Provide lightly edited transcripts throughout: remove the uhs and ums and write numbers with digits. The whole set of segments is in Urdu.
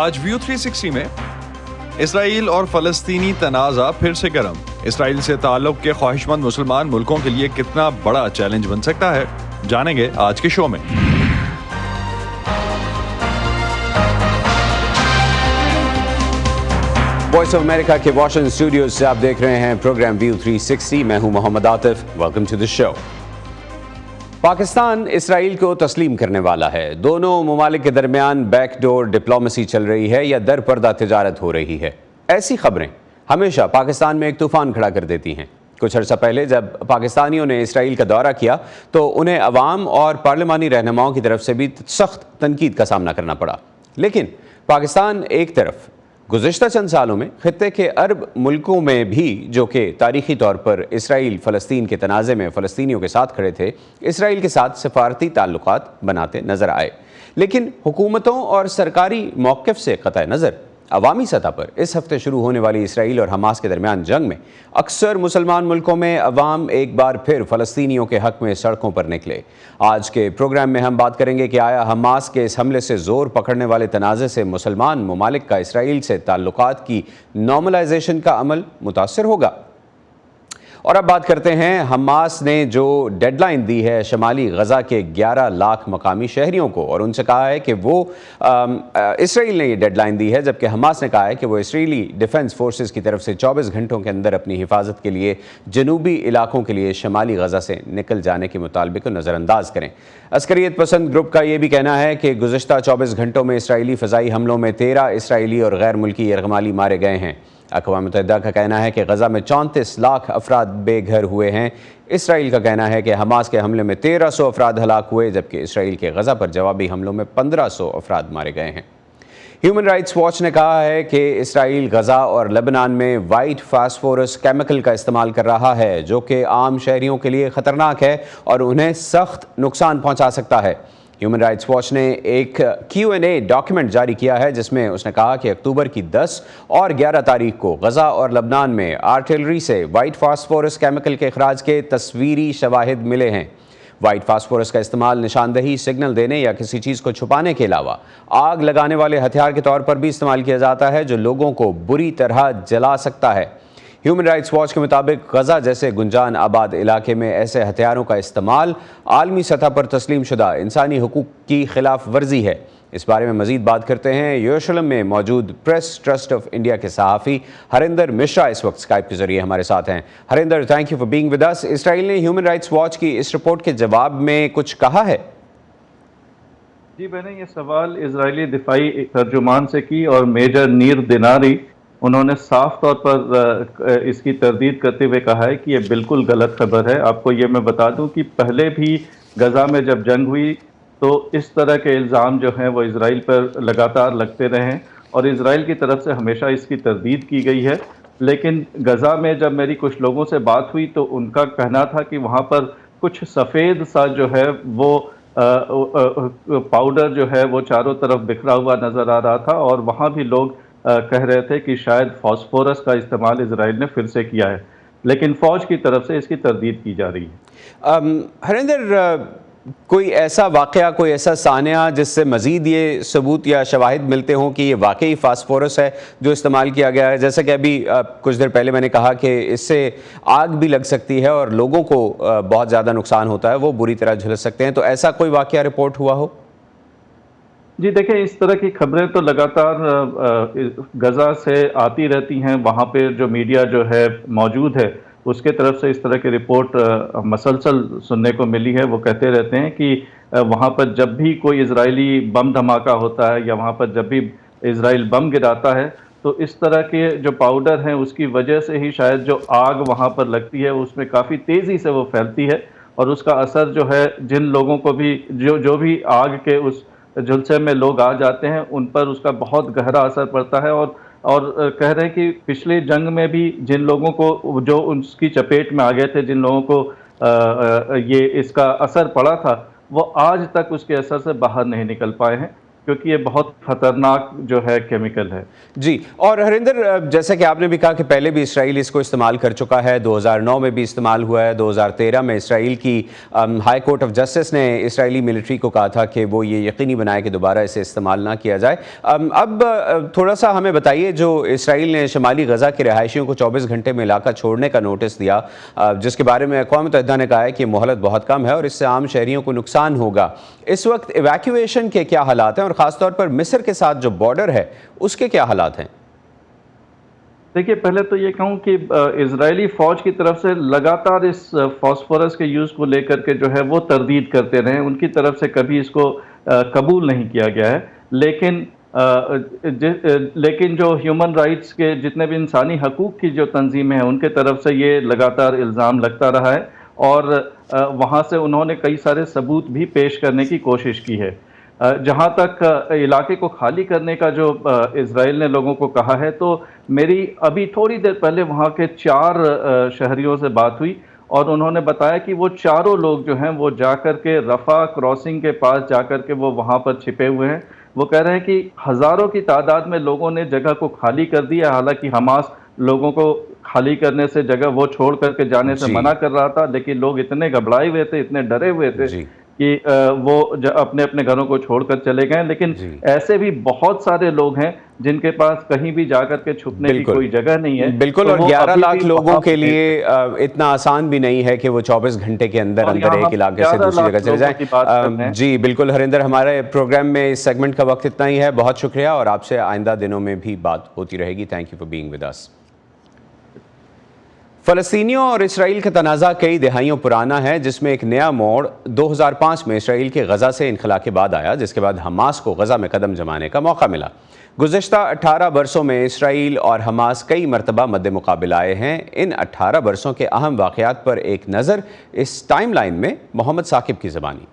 آج ویو 360 میں اسرائیل اور فلسطینی تنازع پھر سے گرم. اسرائیل سے تعلق کے خواہشمند مسلمان ملکوں کے لیے کتنا بڑا چیلنج بن سکتا ہے, جانیں گے آج کے شو میں. وائس آف امریکہ کے واشنگٹن اسٹوڈیوز سے آپ دیکھ رہے ہیں پروگرام ویو 360. میں ہوں محمد عاطف. ویلکم ٹو دی شو. پاکستان اسرائیل کو تسلیم کرنے والا ہے. دونوں ممالک کے درمیان بیک ڈور ڈپلومیسی چل رہی ہے یا در پردہ تجارت ہو رہی ہے. ایسی خبریں ہمیشہ پاکستان میں ایک طوفان کھڑا کر دیتی ہیں. کچھ عرصہ پہلے جب پاکستانیوں نے اسرائیل کا دورہ کیا تو انہیں عوام اور پارلیمانی رہنماؤں کی طرف سے بھی سخت تنقید کا سامنا کرنا پڑا. لیکن پاکستان ایک طرف گزشتہ چند سالوں میں خطے کے عرب ملکوں میں بھی, جو کہ تاریخی طور پر اسرائیل فلسطین کے تنازع میں فلسطینیوں کے ساتھ کھڑے تھے, اسرائیل کے ساتھ سفارتی تعلقات بناتے نظر آئے. لیکن حکومتوں اور سرکاری موقف سے قطع نظر عوامی سطح پر اس ہفتے شروع ہونے والی اسرائیل اور حماس کے درمیان جنگ میں اکثر مسلمان ملکوں میں عوام ایک بار پھر فلسطینیوں کے حق میں سڑکوں پر نکلے. آج کے پروگرام میں ہم بات کریں گے کہ آیا حماس کے اس حملے سے زور پکڑنے والے تنازع سے مسلمان ممالک کا اسرائیل سے تعلقات کی نارملائزیشن کا عمل متاثر ہوگا. اور اب بات کرتے ہیں حماس نے جو ڈیڈ لائن دی ہے شمالی غزہ کے 11 لاکھ مقامی شہریوں کو, اور ان سے کہا ہے کہ وہ اسرائیل نے یہ ڈیڈ لائن دی ہے, جبکہ حماس نے کہا ہے کہ وہ اسرائیلی ڈیفنس فورسز کی طرف سے 24 گھنٹوں کے اندر اپنی حفاظت کے لیے جنوبی علاقوں کے لیے شمالی غزہ سے نکل جانے کے مطالبے کو نظر انداز کریں. عسکریت پسند گروپ کا یہ بھی کہنا ہے کہ گزشتہ 24 گھنٹوں میں اسرائیلی فضائی حملوں میں 13 اسرائیلی اور غیر ملکی یرغمالی مارے گئے ہیں. اقوام متحدہ کا کہنا ہے کہ غزہ میں 34 لاکھ افراد بے گھر ہوئے ہیں. اسرائیل کا کہنا ہے کہ حماس کے حملے میں 1300 افراد ہلاک ہوئے, جبکہ اسرائیل کے غزہ پر جوابی حملوں میں 1500 افراد مارے گئے ہیں. ہیومن رائٹس واچ نے کہا ہے کہ اسرائیل غزہ اور لبنان میں وائٹ فاسفورس کیمیکل کا استعمال کر رہا ہے, جو کہ عام شہریوں کے لیے خطرناک ہے اور انہیں سخت نقصان پہنچا سکتا ہے. ہیومن رائٹس واچ نے ایک Q&A ڈاکیومنٹ جاری کیا ہے جس میں اس نے کہا کہ اکتوبر کی 10 اور 11 تاریخ کو غزہ اور لبنان میں آرٹلری سے وائٹ فاسفورس کیمیکل کے اخراج کے تصویری شواہد ملے ہیں. وائٹ فاسفورس کا استعمال نشاندہی, سگنل دینے یا کسی چیز کو چھپانے کے علاوہ آگ لگانے والے ہتھیار کے طور پر بھی استعمال کیا جاتا ہے, جو لوگوں کو بری طرح جلا سکتا ہے. ہیومن رائٹس واچ کے مطابق غزہ جیسے گنجان آباد علاقے میں ایسے ہتھیاروں کا استعمال عالمی سطح پر تسلیم شدہ انسانی حقوق کی خلاف ورزی ہے. اس بارے میں مزید بات کرتے ہیں یروشلم میں موجود پریس ٹرسٹ آف انڈیا کے صحافی ہریندر مشرا اس وقت اسکائپ کے ذریعے ہمارے ساتھ ہیں. Harinder, thank you for being with us. Israel نے ہیومن رائٹس واچ کی اس رپورٹ کے جواب میں کچھ کہا ہے؟ جی, میں نے یہ سوال اسرائیلی دفاعی ترجمان سے کی اور میجر نیر دیناری انہوں نے صاف طور پر اس کی تردید کرتے ہوئے کہا ہے کہ یہ بالکل غلط خبر ہے. آپ کو یہ میں بتا دوں کہ پہلے بھی غزہ میں جب جنگ ہوئی تو اس طرح کے الزام جو ہیں وہ اسرائیل پر لگاتار لگتے رہے اور اسرائیل کی طرف سے ہمیشہ اس کی تردید کی گئی ہے. لیکن غزہ میں جب میری کچھ لوگوں سے بات ہوئی تو ان کا کہنا تھا کہ وہاں پر کچھ سفید سا جو ہے وہ پاؤڈر جو ہے وہ چاروں طرف بکھرا ہوا نظر آ رہا تھا, اور وہاں بھی لوگ کہہ رہے تھے کہ شاید فاسفورس کا استعمال اسرائیل نے پھر سے کیا ہے, لیکن فوج کی طرف سے اس کی تردید کی جا رہی ہے. ہریندر, کوئی ایسا واقعہ, کوئی ایسا سانحہ جس سے مزید یہ ثبوت یا شواہد ملتے ہوں کہ یہ واقعی فاسفورس ہے جو استعمال کیا گیا ہے؟ جیسا کہ ابھی کچھ دیر پہلے میں نے کہا کہ اس سے آگ بھی لگ سکتی ہے اور لوگوں کو بہت زیادہ نقصان ہوتا ہے, وہ بری طرح جھلس سکتے ہیں. تو ایسا کوئی واقعہ رپورٹ ہوا ہو؟ جی دیکھیں, اس طرح کی خبریں تو لگاتار غزہ سے آتی رہتی ہیں. وہاں پہ جو میڈیا جو ہے موجود ہے اس کے طرف سے اس طرح کی رپورٹ مسلسل سننے کو ملی ہے. وہ کہتے رہتے ہیں کہ وہاں پر جب بھی کوئی اسرائیلی بم دھماکہ ہوتا ہے یا وہاں پر جب بھی اسرائیل بم گراتا ہے تو اس طرح کے جو پاؤڈر ہیں اس کی وجہ سے ہی شاید جو آگ وہاں پر لگتی ہے اس میں کافی تیزی سے وہ پھیلتی ہے, اور اس کا اثر جو ہے جن لوگوں کو بھی جو بھی آگ کے اس جھلسے میں لوگ آ جاتے ہیں ان پر اس کا بہت گہرا اثر پڑتا ہے. اور کہہ رہے ہیں کہ پچھلی جنگ میں بھی جن لوگوں کو جو اس کی چپیٹ میں آ گئے تھے, جن لوگوں کو یہ اس کا اثر پڑا تھا, وہ آج تک اس کے اثر سے باہر نہیں نکل پائے ہیں, کیونکہ یہ بہت خطرناک جو ہے کیمیکل ہے۔ جی، اور ہریندر، جیسا کہ آپ نے بھی کہا کہ پہلے بھی اسرائیل اس کو استعمال کر چکا ہے، 2009 میں بھی استعمال ہوا ہے، 2013 میں اسرائیل کی ہائی کورٹ آف جسٹس نے اسرائیلی ملٹری کو کہا تھا کہ وہ یہ یقینی بنائے کہ دوبارہ اسے استعمال نہ کیا جائے۔ اب تھوڑا سا ہمیں بتائیے، جو اسرائیل نے شمالی غزہ کے رہائشیوں کو 24 گھنٹے میں علاقہ چھوڑنے کا نوٹس دیا، جس کے بارے میں اقوام متحدہ نے کہا ہے کہ مہلت بہت کم ہے اور اس سے عام شہریوں کو نقصان ہوگا، اس وقت ایویکویشن کے کیا حالات ہیں، اور خاص طور پر مصر کے ساتھ جو بارڈر ہے اس کے کیا حالات ہیں؟ دیکھیے، پہلے تو یہ کہوں کہ اسرائیلی فوج کی طرف سے لگاتار اس فاسفورس کے یوز کو لے کر کے جو ہے وہ تردید کرتے رہے، ان کی طرف سے کبھی اس کو قبول نہیں کیا گیا ہے، لیکن جو ہیومن رائٹس کے جتنے بھی انسانی حقوق کی جو تنظیمیں ہیں ان کے طرف سے یہ لگاتار الزام لگتا رہا ہے، اور وہاں سے انہوں نے کئی سارے ثبوت بھی پیش کرنے کی کوشش کی ہے۔ جہاں تک علاقے کو خالی کرنے کا جو اسرائیل نے لوگوں کو کہا ہے، تو میری ابھی تھوڑی دیر پہلے وہاں کے 4 شہریوں سے بات ہوئی، اور انہوں نے بتایا کہ وہ چاروں لوگ جو ہیں وہ جا کر کے رفح کراسنگ کے پاس جا کر کے وہ وہاں پر چھپے ہوئے ہیں۔ وہ کہہ رہے ہیں کہ ہزاروں کی تعداد میں لوگوں نے جگہ کو خالی کر دیا، حالانکہ حماس لوگوں کو خالی کرنے سے، جگہ وہ چھوڑ کر کے جانے سے منع کر رہا تھا، لیکن لوگ اتنے گھبرائے ہوئے تھے، اتنے ڈرے ہوئے تھے کہ وہ اپنے اپنے گھروں کو چھوڑ کر چلے گئے۔ لیکن ایسے بھی بہت سارے لوگ ہیں جن کے پاس کہیں بھی جا کر کے چھپنے کی کوئی جگہ نہیں ہے۔ بالکل، اور 11 لاکھ لوگوں کے لیے اتنا آسان بھی نہیں ہے کہ وہ 24 گھنٹے کے اندر ایک علاقے سے دوسری جگہ چلے جائیں۔ جی بالکل ہریندر، ہمارے پروگرام میں اس سیگمنٹ کا وقت اتنا ہی ہے، بہت شکریہ، اور آپ سے آئندہ دنوں میں بھی بات ہوتی رہے گی۔ Thank you for being with us. فلسطینیوں اور اسرائیل کا تنازع کئی دہائیوں پرانا ہے، جس میں ایک نیا موڑ 2005 میں اسرائیل کے غزہ سے انخلا کے بعد آیا، جس کے بعد حماس کو غزہ میں قدم جمانے کا موقع ملا۔ گزشتہ 18 برسوں میں اسرائیل اور حماس کئی مرتبہ مد مقابل آئے ہیں۔ ان 18 برسوں کے اہم واقعات پر ایک نظر اس ٹائم لائن میں محمد ثاقب کی زبانی۔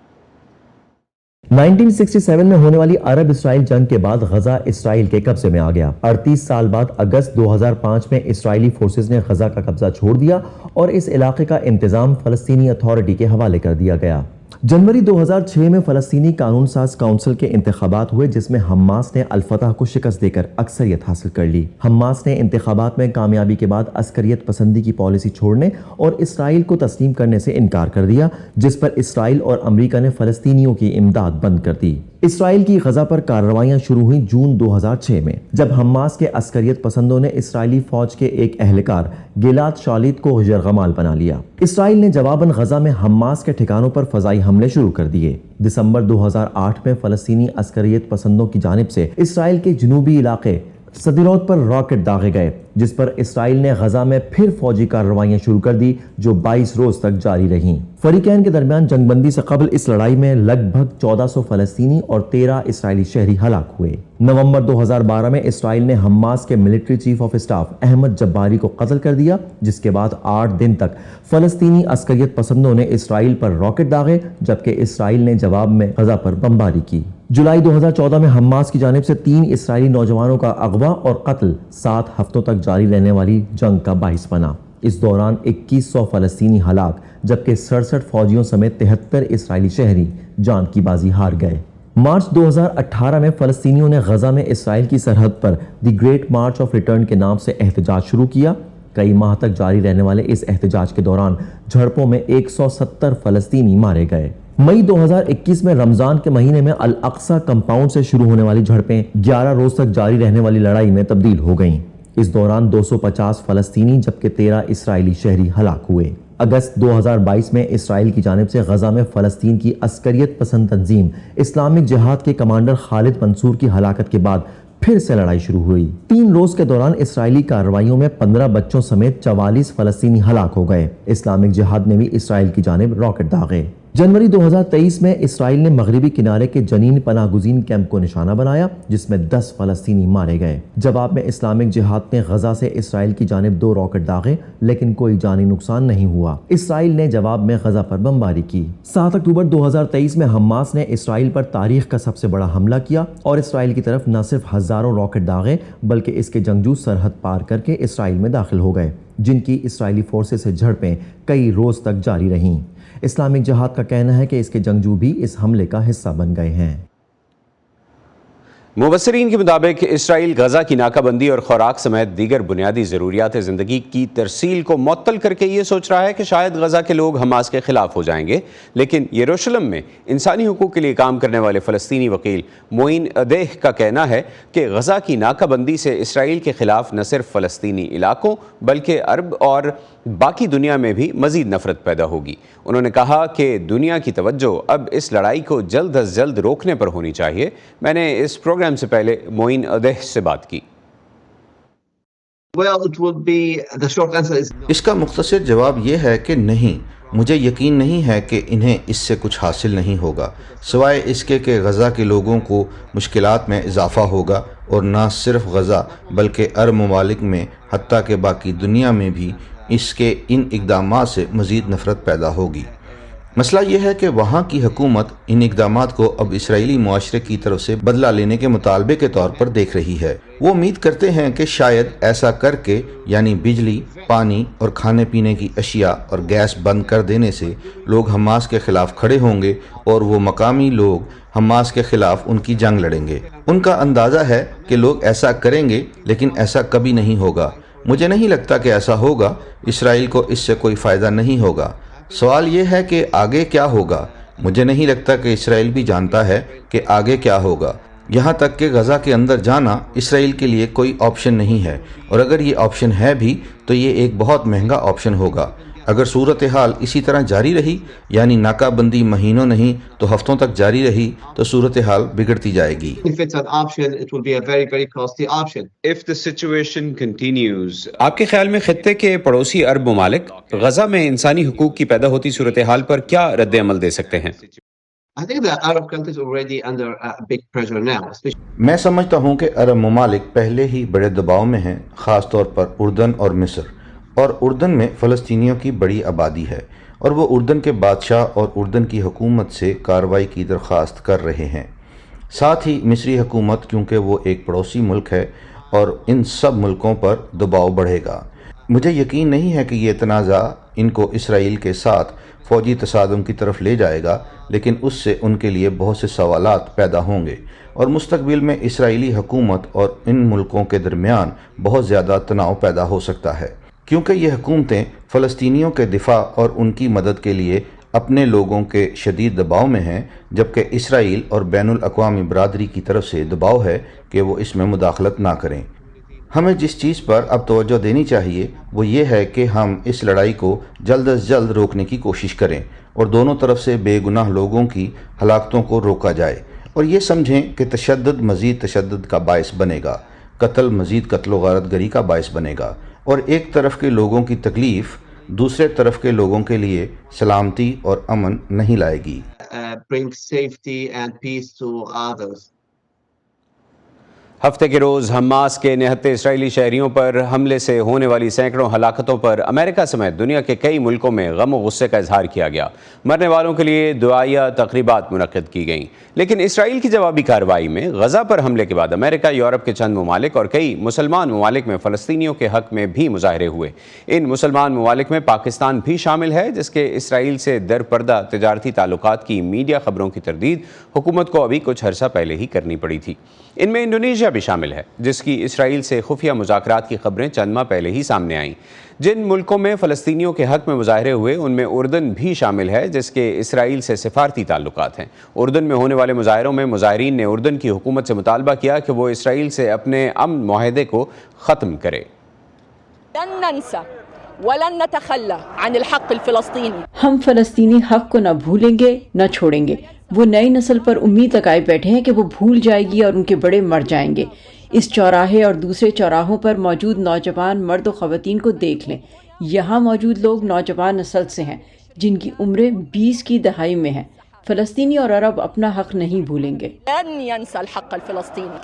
1967 میں ہونے والی عرب اسرائیل جنگ کے بعد غزہ اسرائیل کے قبضے میں آ گیا۔ 38 سال بعد اگست 2005 میں اسرائیلی فورسز نے غزہ کا قبضہ چھوڑ دیا اور اس علاقے کا انتظام فلسطینی اتھارٹی کے حوالے کر دیا گیا۔ جنوری 2006 میں فلسطینی قانون ساز کونسل کے انتخابات ہوئے، جس میں حماس نے الفتح کو شکست دے کر اکثریت حاصل کر لی۔ حماس نے انتخابات میں کامیابی کے بعد عسکریت پسندی کی پالیسی چھوڑنے اور اسرائیل کو تسلیم کرنے سے انکار کر دیا، جس پر اسرائیل اور امریکہ نے فلسطینیوں کی امداد بند کر دی۔ اسرائیل کی غزہ پر کارروائیاں شروع ہوئیں جون 2006 میں، جب حماس کے عسکریت پسندوں نے اسرائیلی فوج کے ایک اہلکار گلاد شالیت کو یرغمال بنا لیا۔ اسرائیل نے جواباً غزہ میں حماس کے ٹھکانوں پر فضائی حملے شروع کر دیے۔ دسمبر 2008 میں فلسطینی عسکریت پسندوں کی جانب سے اسرائیل کے جنوبی علاقے صدیروت پر راکٹ داغے گئے، جس پر اسرائیل نے غزہ میں پھر فوجی کارروائیاں شروع کر دی، جو 22 روز تک جاری رہیں۔ فریقین کے درمیان جنگ بندی سے قبل اس لڑائی میں لگ بھگ 1400 فلسطینی اور 13 اسرائیلی شہری ہلاک ہوئے۔ نومبر 2012 میں اسرائیل نے حماس کے military chief of staff Ahmed Jabari کو قتل کر دیا، جس کے بعد 8 دن تک فلسطینی عسکریت پسندوں نے اسرائیل پر راکٹ داغے، جبکہ اسرائیل نے جواب میں غزہ پر بمباری کی۔ جولائی 2014 میں حماس کی جانب سے 3 اسرائیلی نوجوانوں کا اغوا اور قتل 7 ہفتوں تک جاری رہنے والی جنگ کا باعث بنا۔ اس دوران 2100 فلسطینی ہلاک، جبکہ 67 فوجیوں سمیت 73 اسرائیلی شہری جان کی بازی ہار گئے۔ مارچ 2018 میں فلسطینیوں نے غزہ میں اسرائیل کی سرحد پر the great march of return کے نام سے احتجاج شروع کیا۔ کئی ماہ تک جاری رہنے والے اس احتجاج کے دوران جھڑپوں میں 170 فلسطینی مارے گئے۔ مئی 2021 میں رمضان کے مہینے میں الاقصی کمپاؤنڈ سے شروع ہونے والی جھڑپیں 11 روز تک جاری رہنے والی لڑائی میں تبدیل ہو گئیں۔ اس دوران 250 فلسطینی جبکہ 13 اسرائیلی شہری ہلاک ہوئے۔ اگست 2022 میں اسرائیل کی جانب سے غزہ میں فلسطین کی عسکریت پسند تنظیم اسلامک جہاد کے کمانڈر خالد منصور کی ہلاکت کے بعد پھر سے لڑائی شروع ہوئی۔ 3 روز کے دوران اسرائیلی کارروائیوں میں 15 بچوں سمیت 44 فلسطینی ہلاک ہو گئے۔ اسلامک جہاد نے بھی اسرائیل کی جانب راکٹ داغے۔ جنوری 2023 میں اسرائیل نے مغربی کنارے کے جنین پناہ گزین کیمپ کو نشانہ بنایا، جس میں 10 فلسطینی مارے گئے۔ جواب میں اسلامک جہاد نے غزہ سے اسرائیل کی جانب 2 راکٹ داغے، لیکن کوئی جانی نقصان نہیں ہوا۔ اسرائیل نے جواب میں غزہ پر بمباری کی۔ 7 اکتوبر 2023 میں حماس نے اسرائیل پر تاریخ کا سب سے بڑا حملہ کیا اور اسرائیل کی طرف نہ صرف ہزاروں راکٹ داغے، بلکہ اس کے جنگجو سرحد پار کر کے اسرائیل میں داخل ہو گئے، جن کی اسرائیلی فورسز سے جھڑپیں کئی روز تک جاری رہیں۔ اسلامک جہاد کا کہنا ہے کہ اس کے جنگجو بھی اس حملے کا حصہ بن گئے ہیں۔ مبصرین کے مطابق اسرائیل غزہ کی ناکہ بندی اور خوراک سمیت دیگر بنیادی ضروریات زندگی کی ترسیل کو معطل کر کے یہ سوچ رہا ہے کہ شاید غزہ کے لوگ حماس کے خلاف ہو جائیں گے، لیکن یروشلم میں انسانی حقوق کے لیے کام کرنے والے فلسطینی وکیل معین ادیح کا کہنا ہے کہ غزہ کی ناکہ بندی سے اسرائیل کے خلاف نہ صرف فلسطینی علاقوں بلکہ عرب اور باقی دنیا میں بھی مزید نفرت پیدا ہوگی۔ انہوں نے کہا کہ دنیا کی توجہ اب اس لڑائی کو جلد از جلد روکنے پر ہونی چاہیے۔ میں نے اس پروگرام سے پہلے معین ادیح سے بات کی۔ اس کا مختصر جواب یہ ہے کہ نہیں، مجھے یقین نہیں ہے کہ انہیں اس سے کچھ حاصل نہیں ہوگا، سوائے اس کے کہ غزہ کے لوگوں کو مشکلات میں اضافہ ہوگا، اور نہ صرف غزہ بلکہ عرب ممالک میں حتیٰ کہ باقی دنیا میں بھی اس کے ان اقدامات سے مزید نفرت پیدا ہوگی۔ مسئلہ یہ ہے کہ وہاں کی حکومت ان اقدامات کو اب اسرائیلی معاشرے کی طرف سے بدلہ لینے کے مطالبے کے طور پر دیکھ رہی ہے۔ وہ امید کرتے ہیں کہ شاید ایسا کر کے، یعنی بجلی، پانی اور کھانے پینے کی اشیاء اور گیس بند کر دینے سے لوگ حماس کے خلاف کھڑے ہوں گے اور وہ مقامی لوگ حماس کے خلاف ان کی جنگ لڑیں گے۔ ان کا اندازہ ہے کہ لوگ ایسا کریں گے، لیکن ایسا کبھی نہیں ہوگا۔ مجھے نہیں لگتا کہ ایسا ہوگا۔ اسرائیل کو اس سے کوئی فائدہ نہیں ہوگا۔ سوال یہ ہے کہ آگے کیا ہوگا۔ مجھے نہیں لگتا کہ اسرائیل بھی جانتا ہے کہ آگے کیا ہوگا، یہاں تک کہ غزہ کے اندر جانا اسرائیل کے لیے کوئی آپشن نہیں ہے، اور اگر یہ آپشن ہے بھی تو یہ ایک بہت مہنگا آپشن ہوگا۔ اگر صورتحال اسی طرح جاری رہی، یعنی ناکہ بندی مہینوں نہیں تو ہفتوں تک جاری رہی، تو صورتحال بگڑتی جائے گی۔ If it's an option, it will be a very, very costly option. If the situation continues، آپ کے خیال میں خطے کے پڑوسی عرب ممالک غزہ میں انسانی حقوق کی پیدا ہوتی صورتحال پر کیا رد عمل دے سکتے ہیں؟ I think that Arab countries are already under big pressure now, especially میں سمجھتا ہوں کہ عرب ممالک پہلے ہی بڑے دباؤ میں ہیں، خاص طور پر اردن اور مصر، اور اردن میں فلسطینیوں کی بڑی آبادی ہے، اور وہ اردن کے بادشاہ اور اردن کی حکومت سے کارروائی کی درخواست کر رہے ہیں۔ ساتھ ہی مصری حکومت، کیونکہ وہ ایک پڑوسی ملک ہے، اور ان سب ملکوں پر دباؤ بڑھے گا۔ مجھے یقین نہیں ہے کہ یہ تنازع ان کو اسرائیل کے ساتھ فوجی تصادم کی طرف لے جائے گا، لیکن اس سے ان کے لیے بہت سے سوالات پیدا ہوں گے، اور مستقبل میں اسرائیلی حکومت اور ان ملکوں کے درمیان بہت زیادہ تناؤ پیدا ہو سکتا ہے، کیونکہ یہ حکومتیں فلسطینیوں کے دفاع اور ان کی مدد کے لیے اپنے لوگوں کے شدید دباؤ میں ہیں، جبکہ اسرائیل اور بین الاقوامی برادری کی طرف سے دباؤ ہے کہ وہ اس میں مداخلت نہ کریں۔ ہمیں جس چیز پر اب توجہ دینی چاہیے وہ یہ ہے کہ ہم اس لڑائی کو جلد از جلد روکنے کی کوشش کریں، اور دونوں طرف سے بے گناہ لوگوں کی ہلاکتوں کو روکا جائے، اور یہ سمجھیں کہ تشدد مزید تشدد کا باعث بنے گا، قتل مزید قتل و غارت گری کا باعث بنے گا، اور ایک طرف کے لوگوں کی تکلیف دوسرے طرف کے لوگوں کے لیے سلامتی اور امن نہیں لائے گی۔ bring safety and peace to others. ہفتے کے روز حماس کے نہتے اسرائیلی شہریوں پر حملے سے ہونے والی سینکڑوں ہلاکتوں پر امریکہ سمیت دنیا کے کئی ملکوں میں غم و غصے کا اظہار کیا گیا۔ مرنے والوں کے لیے دعائیہ تقریبات منعقد کی گئیں، لیکن اسرائیل کی جوابی کارروائی میں غزہ پر حملے کے بعد امریکہ، یورپ کے چند ممالک اور کئی مسلمان ممالک میں فلسطینیوں کے حق میں بھی مظاہرے ہوئے۔ ان مسلمان ممالک میں پاکستان بھی شامل ہے، جس کے اسرائیل سے در پردہ تجارتی تعلقات کی میڈیا خبروں کی تردید حکومت کو ابھی کچھ عرصہ پہلے ہی کرنی پڑی تھی۔ ان میں انڈونیشیا بھی شامل ہے، جس کی اسرائیل سے خفیہ مذاکرات کی خبریں چند ماہ پہلے ہی سامنے آئیں۔ جن ملکوں میں فلسطینیوں کے حق میں مظاہرے ہوئے ان میں اردن بھی شامل ہے، جس کے اسرائیل سے سفارتی تعلقات ہیں۔ اردن میں ہونے والے مظاہروں میں مظاہرین نے اردن کی حکومت سے مطالبہ کیا کہ وہ اسرائیل سے اپنے امن معاہدے کو ختم کرے۔ لن ننسى ولن نتخلى عن الحق الفلسطيني۔ ہم فلسطینی حق کو نہ بھولیں گے نہ چھوڑیں گے۔ وہ نئی نسل پر امید لگائے بیٹھے ہیں کہ وہ بھول جائے گی اور ان کے بڑے مر جائیں گے۔ اس چوراہے اور دوسرے چوراہوں پر موجود نوجوان مرد و خواتین کو دیکھ لیں۔ یہاں موجود لوگ نوجوان نسل سے ہیں جن کی عمریں 20 کی دہائی میں ہیں۔ فلسطینی اور عرب اپنا حق نہیں بھولیں گے۔ لن ينسى الحق الفلسطيني۔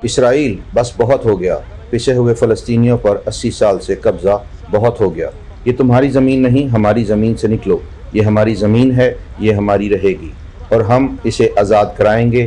اسرائیل بس بہت ہو گیا، پسے ہوئے فلسطینیوں پر 80 سال سے قبضہ بہت ہو گیا۔ یہ تمہاری زمین نہیں، ہماری زمین سے نکلو۔ یہ ہماری زمین ہے، یہ ہماری رہے گی، اور ہم اسے آزاد کرائیں گے،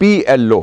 PLO,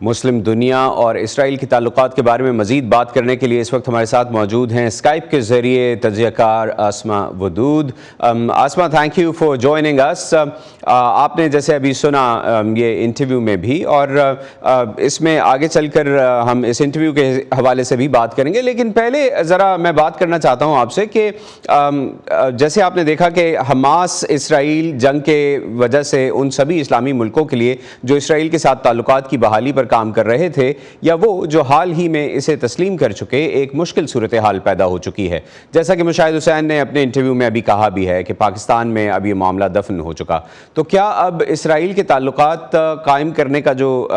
مسلم دنیا اور اسرائیل کے تعلقات کے بارے میں مزید بات کرنے کے لیے اس وقت ہمارے ساتھ موجود ہیں اسکائپ کے ذریعے تجزیہ کار آسما ودود. آسما، تھینک یو فار جوائننگ اس. آپ نے جیسے ابھی سنا یہ انٹرویو میں بھی، اور اس میں آگے چل کر ہم اس انٹرویو کے حوالے سے بھی بات کریں گے، لیکن پہلے ذرا میں بات کرنا چاہتا ہوں آپ سے کہ جیسے آپ نے دیکھا کہ حماس اسرائیل جنگ کے وجہ سے ان سبھی اسلامی ملکوں کے لیے جو اسرائیل کے ساتھ تعلقات کی بحالی پر کام کر رہے تھے یا وہ جو حال ہی میں اسے تسلیم کر چکے، ایک مشکل صورتحال پیدا ہو چکی ہے. جیسا کہ مشاہد حسین نے اپنے انٹرویو میں ابھی کہا بھی ہے کہ پاکستان میں اب یہ معاملہ دفن ہو چکا. تو کیا اب اسرائیل کے تعلقات قائم کرنے کا جو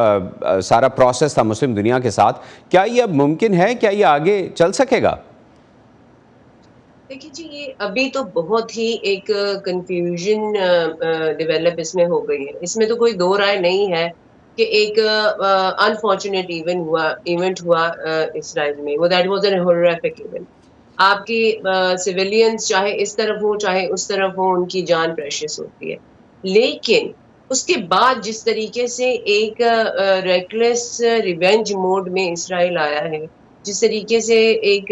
سارا پروسیس تھا مسلم دنیا کے ساتھ، کیا یہ اب ممکن ہے؟ کیا یہ آگے چل سکے گا؟ دیکھیے جی، یہ ابھی تو بہت ہی ایک کنفیوژن ڈیولپ اس میں ہو گئی ہے. اس میں تو کوئی دو رائے نہیں ہے کہ ایک انفارچونیٹ ایونٹ ہوا اسرائیل میں. وہ دیٹ واز این ہورریفک ایونٹ. آپ کی سویلینز چاہے اس طرف ہوں چاہے اس طرف ہوں، ان کی جان پریشیس ہوتی ہے. لیکن اس کے بعد جس طریقے سے ایک ریکلیس ریونج موڈ میں اسرائیل آیا ہے، جس طریقے سے ایک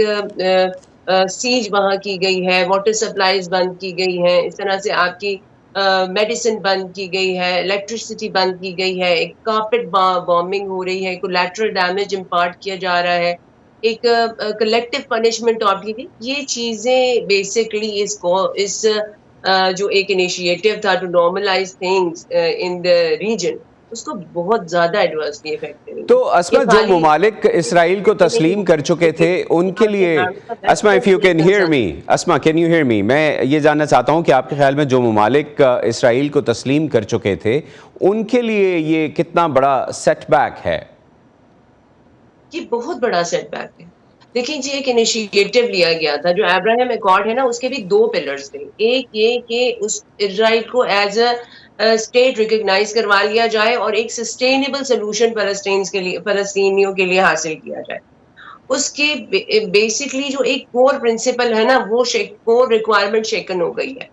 سیج وہاں کی گئی ہے، واٹر سپلائیز بند کی گئی ہیں، اس طرح سے آپ کی میڈیسن بند کی گئی ہے، الیکٹریسٹی بند کی گئی ہے، ایک کارپٹ بامبنگ ہو رہی ہے، کولیٹرل ڈیمیج امپارٹ کیا جا رہا ہے، ایک کلیکٹو پنشمنٹ اور کی گئی. یہ چیزیں بیسکلی اس جو ایک انیشیٹو تھا to normalise things in the region, اس کو بہت زیادہ ایڈورسلی افیکٹ کریں. تو اسما، جو ممالک اسرائیل کو تسلیم کر چکے تھے ان کے لیے، اسما if you can hear me، Asma can you hear me، میں یہ جاننا چاہتا ہوں کہ آپ کے خیال میں جو ممالک اسرائیل کو تسلیم کر چکے تھے ان کے لیے یہ کتنا بڑا سیٹ بیک ہے؟ یہ بہت بڑا سیٹ بیک ہے. دیکھیں جی، ایک انیشیٹو لیا گیا تھا جو ابراہیم ایکارڈ ہے نا، اس کے بھی دو پلرز تھے. ایک یہ کہ اس اسرائیل کو ایز اے اسٹیٹ ریکگنائز کروا لیا جائے اور ایک سسٹینیبل سولوشن فلسطینیوں کے لیے حاصل کیا جائے. اس کے بیسکلی جو ایک کور پرنسپل ہے نا، وہ کور ریکوائرمنٹ شیکن ہو گئی ہے.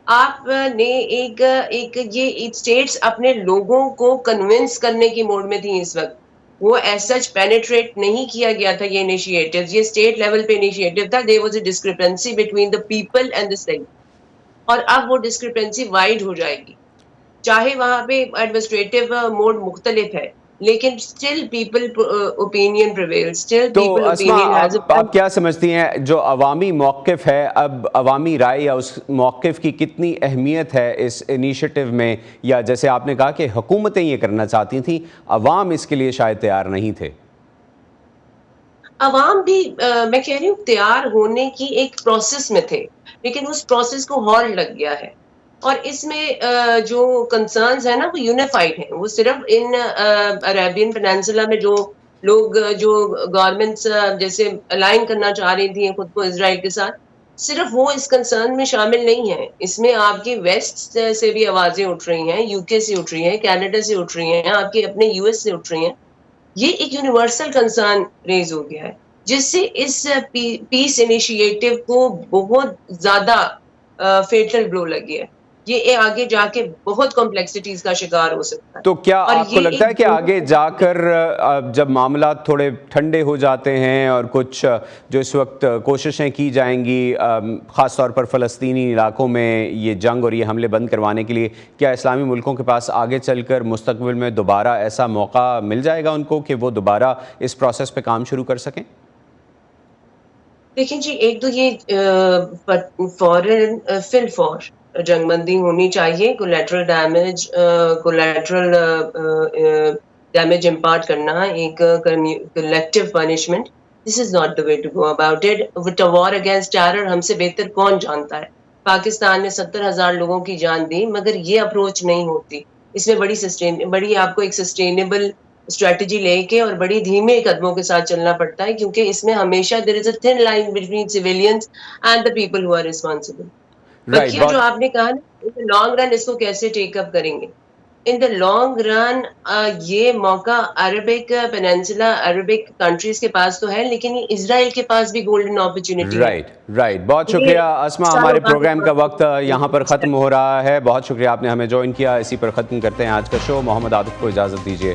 آپ نے ایک یہ اسٹیٹس اپنے لوگوں کو کنونس کرنے کی موڈ میں تھیں اس وقت. وہ ایز سچ پینیٹریٹ نہیں کیا گیا تھا یہ انیشیٹو. یہ اسٹیٹ لیول پہ انیشیٹو تھا. There was a discrepancy between the people and the state. اور اب وہ ڈسکرپنسی وائڈ ہو جائے گی. چاہے وہاں پہ ایڈمنسٹریٹو موڈ مختلف ہے، لیکن اسٹل پیپل اوپینین پریویل. تو آپ کیا سمجھتی ہیں جو عوامی موقف ہے، اب عوامی رائے یا اس موقف کی کتنی اہمیت ہے اس انیشیٹو میں؟ یا جیسے آپ نے کہا کہ حکومتیں یہ کرنا چاہتی تھیں، عوام اس کے لیے شاید تیار نہیں تھے. عوام بھی میں کہہ رہی ہوں تیار ہونے کی ایک پروسیس میں تھے، لیکن اس پروسیس کو ہالٹ لگ گیا ہے. اور اس میں جو کنسرنز ہیں نا وہ یونیفائڈ ہیں. وہ صرف ان عربین پیننسولا میں جو لوگ جو گورنمنٹس جیسے الائن کرنا چاہ رہی تھیں خود کو اسرائیل کے ساتھ، صرف وہ اس کنسرن میں شامل نہیں ہیں. اس میں آپ کی ویسٹ سے بھی آوازیں اٹھ رہی ہیں، یو کے سے اٹھ رہی ہیں، کینیڈا سے اٹھ رہی ہیں، آپ کے اپنے یو ایس سے اٹھ رہی ہیں. یہ ایک یونیورسل کنسرن ریز ہو گیا ہے، جس سے اس پیس انیشیٹو کو بہت زیادہ فیٹل بلو لگی ہے. یہ آگے جا کے بہت کمپلیکسٹیز کا شکار ہو سکتا ہے. تو کیا آپ کو لگتا ہے کہ آگے جا کر جب معاملات تھوڑے ٹھنڈے ہو جاتے ہیں اور کچھ جو اس وقت کوششیں کی جائیں گی خاص طور پر فلسطینی علاقوں میں یہ جنگ اور یہ حملے بند کروانے کے لیے، کیا اسلامی ملکوں کے پاس آگے چل کر مستقبل میں دوبارہ ایسا موقع مل جائے گا ان کو کہ وہ دوبارہ اس پروسیس پہ کام شروع کر سکیں؟ دیکھیں جی، ایک تو یہ فوراً فور جنگ بندی ہونی چاہیے. کولیٹرل ڈیمیج امپارٹ کرنا، ایک collective punishment, this is not the way to go about it. What war against terror ہم سے بہتر کون جانتا ہے. پاکستان نے 70,000 لوگوں کی جان دی، مگر یہ اپروچ نہیں ہوتی. اس میں بڑی آپ کو ایک سسٹینیبل اسٹریٹجی لے کے اور بڑی دھیمے قدموں کے ساتھ چلنا پڑتا ہے، کیونکہ اس میں ہمیشہ there is a thin line between civilians and the people who are responsible. بقیہ جو آپ نے کہا نا، ان دا لانگ رن اس کو کیسے ٹیک اپ کریں گے. ان دا لانگ رن یہ موقع عربک پیننسولا عربک کنٹریز کے پاس تو ہے، لیکن اسرائیل کے پاس بھی گولڈن اپرچونٹی ہے. رائٹ. بہت شکریہ اسما. ہمارے پروگرام کا وقت یہاں پر ختم ہو رہا ہے. بہت شکریہ آپ نے ہمیں جوائن کیا. اسی پر ختم کرتے ہیں آج کا شو. محمد عاطف کو اجازت دیجیے.